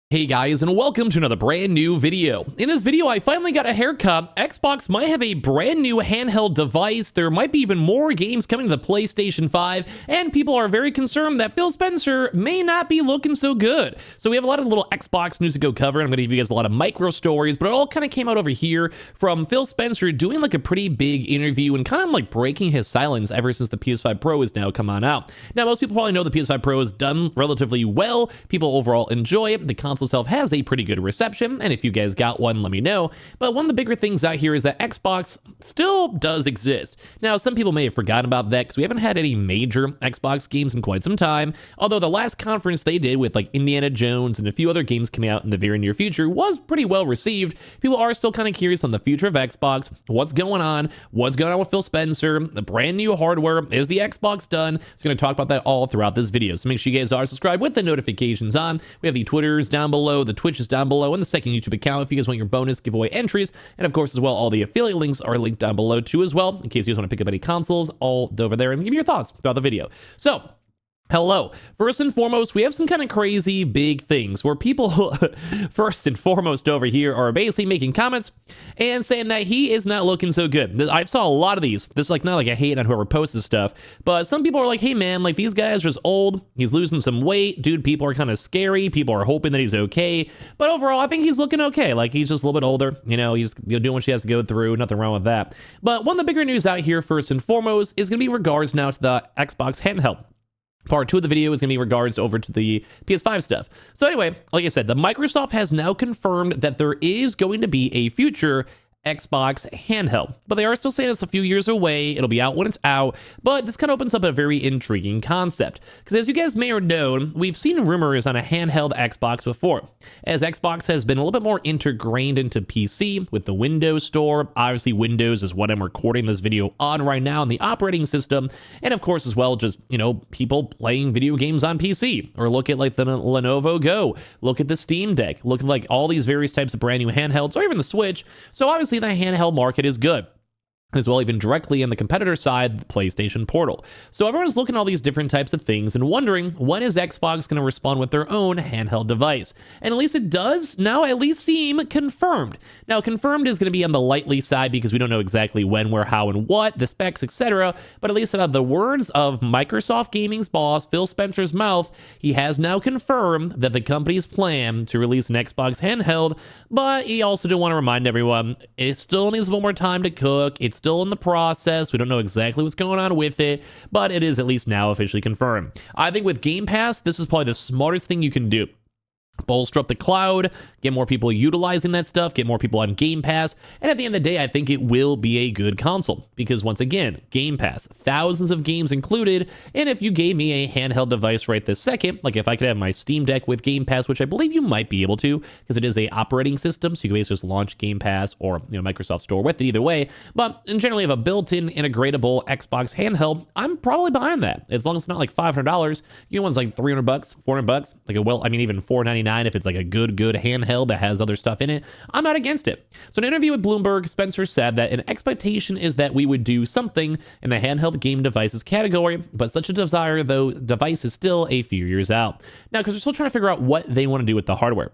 Hey guys, and welcome to another brand new video. In this video, I finally got a haircut. Xbox might have a brand new handheld device. There might be even more games coming to the PlayStation 5, and people are very concerned that Phil Spencer may not be looking so good. So we have a lot of little Xbox news to go cover. I'm going to give you guys a lot of micro stories, but it all kind of came out over here from Phil Spencer doing like a pretty big interview and kind of like breaking his silence ever since the PS5 Pro has now come on out. Now, most people probably know the PS5 Pro has done relatively well. People overall enjoy it. The console itself has a pretty good reception, and if you guys got one, let me know. But one of the bigger things out here is that Xbox still does exist. Now, some people may have forgotten about that because we haven't had any major Xbox games in quite some time, although the last conference they did with like Indiana Jones and a few other games coming out in the very near future was pretty well received. People are still kind of curious on the future of Xbox, what's going on with Phil Spencer, the brand new hardware, is the Xbox done? So going to talk about that all throughout this video, so make sure you guys are subscribed with the notifications on. We have the Twitters down below, the Twitch is down below, and the second YouTube account if you guys want your bonus giveaway entries. And of course, as well, all the affiliate links are linked down below too as well, in case you guys want to pick up any consoles, all over there, and give me your thoughts throughout the video. So, hello. First and foremost, we have some kind of crazy big things where people, first and foremost over here, are basically making comments and saying that he is not looking so good. I saw a lot of these. This is like not like a hate on whoever posts this stuff, but some people are like, hey man, like these guys are just old. He's losing some weight. Dude, people are kind of scary. People are hoping that he's okay. But overall, I think he's looking okay. Like he's just a little bit older. You know, he's doing what she has to go through. Nothing wrong with that. But one of the bigger news out here, first and foremost, is going to be regards now to the Xbox handheld. Part 2 of the video is going to be regards over to the PS5 stuff. So anyway, like I said, the Microsoft has now confirmed that there is going to be a future Xbox handheld, but they are still saying it's a few years away. It'll be out when it's out, but this kind of opens up a very intriguing concept, because as you guys may have known, we've seen rumors on a handheld Xbox before, as Xbox has been a little bit more integrated into PC with the Windows Store. Obviously, Windows is what I'm recording this video on right now in the operating system, and of course, as well, just, you know, people playing video games on PC, or look at like the Lenovo Go, look at the Steam Deck, look at like all these various types of brand new handhelds, or even the Switch. So obviously, the handheld market is good, as well, even directly on the competitor side, the PlayStation Portal. So everyone's looking at all these different types of things and wondering, when is Xbox going to respond with their own handheld device? And at least it does now at least seem confirmed. Now, confirmed is going to be on the lightly side because we don't know exactly when, where, how, and what, the specs, etc. But at least out of the words of Microsoft Gaming's boss, Phil Spencer's mouth, he has now confirmed that the company's plan to release an Xbox handheld, but he also did want to remind everyone, it still needs a little more time to cook. It's still in the process. We don't know exactly what's going on with it, but it is at least now officially confirmed. I think with Game Pass, this is probably the smartest thing you can do. Bolster up the cloud, get more people utilizing that stuff, get more people on Game Pass, and at the end of the day, I think it will be a good console, because once again, Game Pass, thousands of games included, and if you gave me a handheld device right this second, like if I could have my Steam Deck with Game Pass, which I believe you might be able to, because it is a operating system, so you can basically just launch Game Pass or, you know, Microsoft Store with it either way, but in generally have a built-in integratable Xbox handheld, I'm probably behind that, as long as it's not like $500. You know, one's like $300, $400, like even $499 if it's like a good handheld that has other stuff in it. I'm not against it. So in an interview with Bloomberg, Spencer said that an expectation is that we would do something in the handheld game devices category, but such a desire, though, device is still a few years out. Now, because they're still trying to figure out what they want to do with the hardware.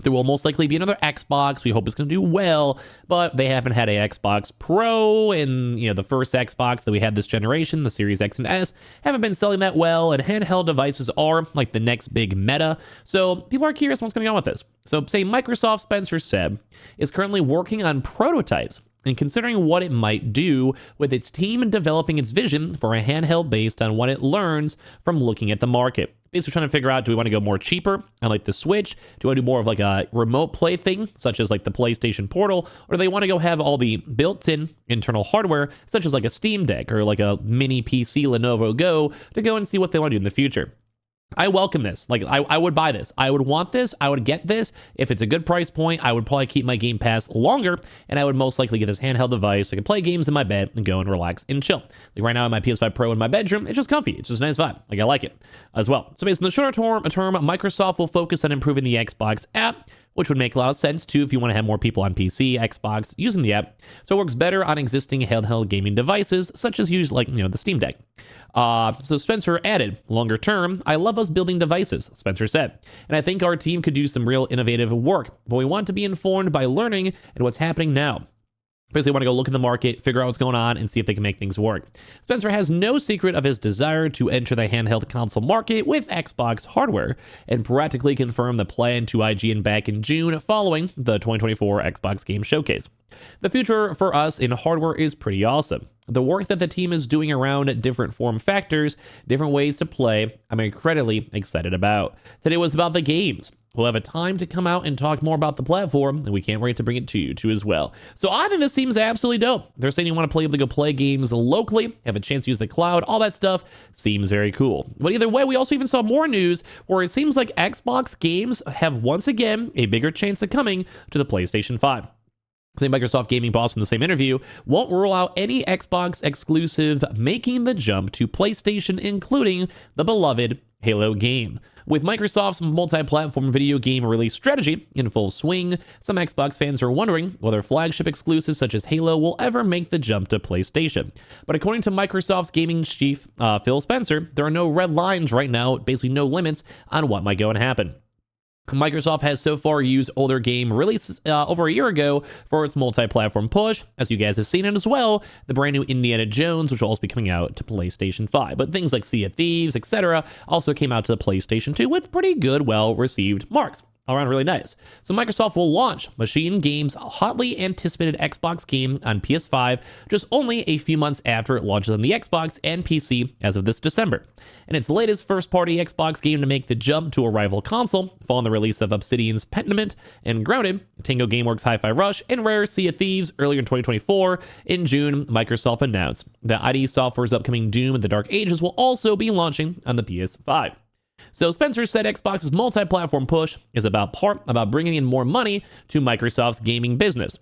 There will most likely be another Xbox. We hope it's going to do well, but they haven't had a Xbox Pro, and, you know, the first Xbox that we had this generation, the Series X and S, haven't been selling that well, and handheld devices are like the next big meta. So people are curious what's going on with this. So say Microsoft, Spencer said, is currently working on prototypes and considering what it might do with its team and developing its vision for a handheld based on what it learns from looking at the market. Basically trying to figure out, do we want to go more cheaper and like the Switch? Do I do more of like a remote play thing, such as like the PlayStation Portal? Or do they want to go have all the built-in internal hardware, such as like a Steam Deck or like a mini PC Lenovo Go, to go and see what they want to do in the future? I welcome this. Like, I would buy this. I would want this. I would get this. If it's a good price point, I would probably keep my Game Pass longer, and I would most likely get this handheld device so I can play games in my bed and go and relax and chill. Like right now, I have my PS5 Pro in my bedroom. It's just comfy. It's just a nice vibe. Like, I like it as well. So basically, in the shorter term, Microsoft will focus on improving the Xbox app, which would make a lot of sense too if you want to have more people on PC, Xbox using the app. So it works better on existing handheld gaming devices, such as use like, the Steam Deck. So Spencer added, longer term, I love us building devices, Spencer said. And I think our team could do some real innovative work, but we want to be informed by learning and what's happening now. Basically want to go look at the market, figure out what's going on, and see if they can make things work. Spencer has no secret of his desire to enter the handheld console market with Xbox hardware, and practically confirmed the plan to IGN back in June following the 2024 Xbox Game Showcase. The future for us in hardware is pretty awesome. The work that the team is doing around different form factors, different ways to play, I'm incredibly excited about. Today was about the games. We'll have a time to come out and talk more about the platform, and we can't wait to bring it to you too as well. So I think this seems absolutely dope. They're saying you want to go play games locally, have a chance to use the cloud, all that stuff seems very cool. But either way, we also even saw more news where it seems like Xbox games have once again a bigger chance of coming to the PlayStation 5. Same Microsoft gaming boss in the same interview won't rule out any Xbox exclusive making the jump to PlayStation, including the beloved Halo game. With Microsoft's multi-platform video game release strategy in full swing, some Xbox fans are wondering whether flagship exclusives such as Halo will ever make the jump to PlayStation. But according to Microsoft's gaming chief, Phil Spencer, there are no red lines right now, basically no limits on what might go and happen. Microsoft has so far used older game released over a year ago for its multi-platform push, as you guys have seen it as well, the brand new Indiana Jones, which will also be coming out to PlayStation 5. But things like Sea of Thieves, etc., also came out to the PlayStation 2 with pretty good, well-received marks. All around really nice. So Microsoft will launch Machine Games' hotly anticipated Xbox game on PS5 just only a few months after it launches on the Xbox and PC as of this December. And its latest first-party Xbox game to make the jump to a rival console, following the release of Obsidian's Pentiment and Grounded, Tango Gameworks' Hi-Fi Rush, and Rare Sea of Thieves earlier in 2024. In June, Microsoft announced that ID Software's upcoming Doom and the Dark Ages will also be launching on the PS5. So Spencer said Xbox's multi-platform push is about bringing in more money to Microsoft's gaming business,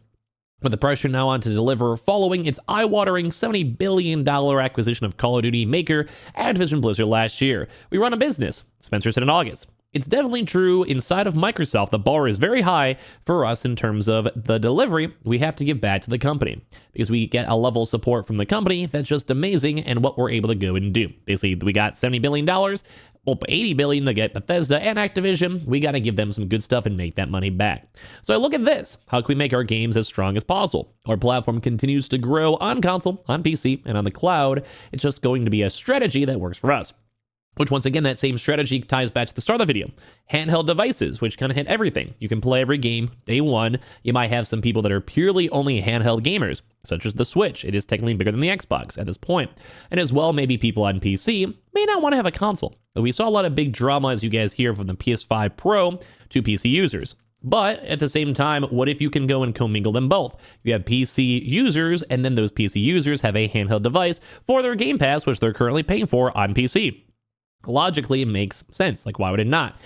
with the pressure now on to deliver following its eye-watering $70 billion acquisition of Call of Duty maker Activision Blizzard last year. We run a business, Spencer said in August. It's definitely true inside of Microsoft, the bar is very high for us in terms of the delivery we have to give back to the company, because we get a level of support from the company that's just amazing and what we're able to go and do. Basically, we got $70 billion, well, $80 billion to get Bethesda and Activision. We got to give them some good stuff and make that money back. So I look at this. How can we make our games as strong as possible? Our platform continues to grow on console, on PC, and on the cloud. It's just going to be a strategy that works for us. Which, once again, that same strategy ties back to the start of the video. Handheld devices, which kind of hit everything. You can play every game day one. You might have some people that are purely only handheld gamers, such as the Switch. It is technically bigger than the Xbox at this point. And as well, maybe people on PC may not want to have a console. But we saw a lot of big drama, as you guys hear, from the PS5 Pro to PC users. But at the same time, what if you can go and commingle them both? You have PC users, and then those PC users have a handheld device for their Game Pass, which they're currently paying for on PC. Logically, it makes sense. Like, why would it not?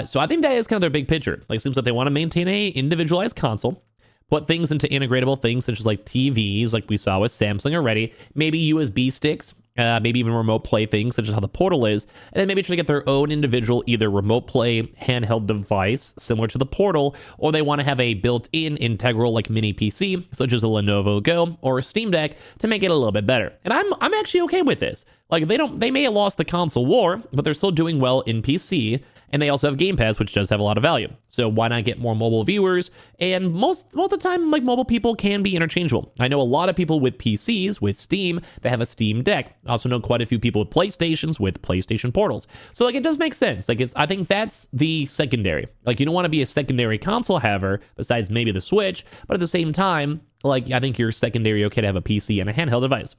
So I think that is kind of their big picture. Like, it seems like they want to maintain a individualized console, put things into integratable things such as like TVs, like we saw with Samsung already, maybe USB sticks, maybe even remote play things such as how the Portal is, and then maybe try to get their own individual either remote play handheld device similar to the Portal, or they want to have a built-in integral like mini PC such as a Lenovo Go or a Steam Deck to make it a little bit better. And I'm actually okay with this. Like, they may have lost the console war, but they're still doing well in PC, and they also have Game Pass, which does have a lot of value. So why not get more mobile viewers? And most of the time, like, mobile people can be interchangeable. I know a lot of people with PCs, with Steam, that have a Steam Deck. I also know quite a few people with PlayStations, with PlayStation Portals. So, like, it does make sense. Like, I think that's the secondary. Like, you don't want to be a secondary console haver, besides maybe the Switch, but at the same time, like, I think you're secondary okay to have a PC and a handheld device.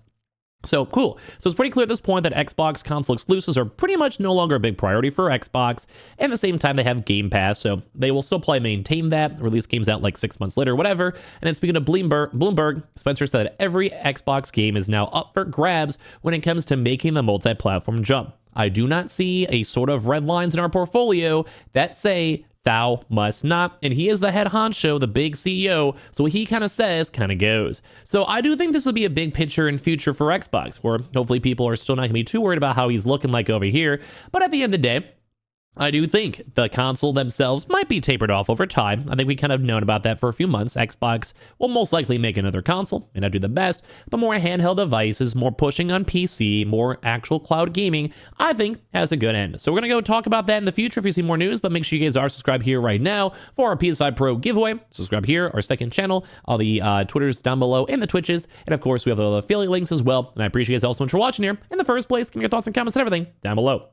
So cool. So it's pretty clear at this point that Xbox console exclusives are pretty much no longer a big priority for Xbox. And at the same time, they have Game Pass, so they will still probably maintain that, release games out like 6 months later, whatever. And then speaking of Bloomberg, Spencer said that every Xbox game is now up for grabs when it comes to making the multi-platform jump. I do not see a sort of red lines in our portfolio that say thou must not. And he is the head honcho, the big CEO. So what he kind of says kind of goes. So I do think this will be a big picture in future for Xbox, where hopefully people are still not going to be too worried about how he's looking like over here. But at the end of the day, I do think the console themselves might be tapered off over time. I think we kind of known about that for a few months. Xbox will most likely make another console, and I do the best, but more handheld devices, more pushing on PC, more actual cloud gaming, I think has a good end. So we're going to go talk about that in the future if you see more news, but make sure you guys are subscribed here right now for our PS5 Pro giveaway. Subscribe here, our second channel, all the Twitters down below and the Twitches, and of course we have the affiliate links as well, and I appreciate you guys all so much for watching here. In the first place, give me your thoughts and comments and everything down below.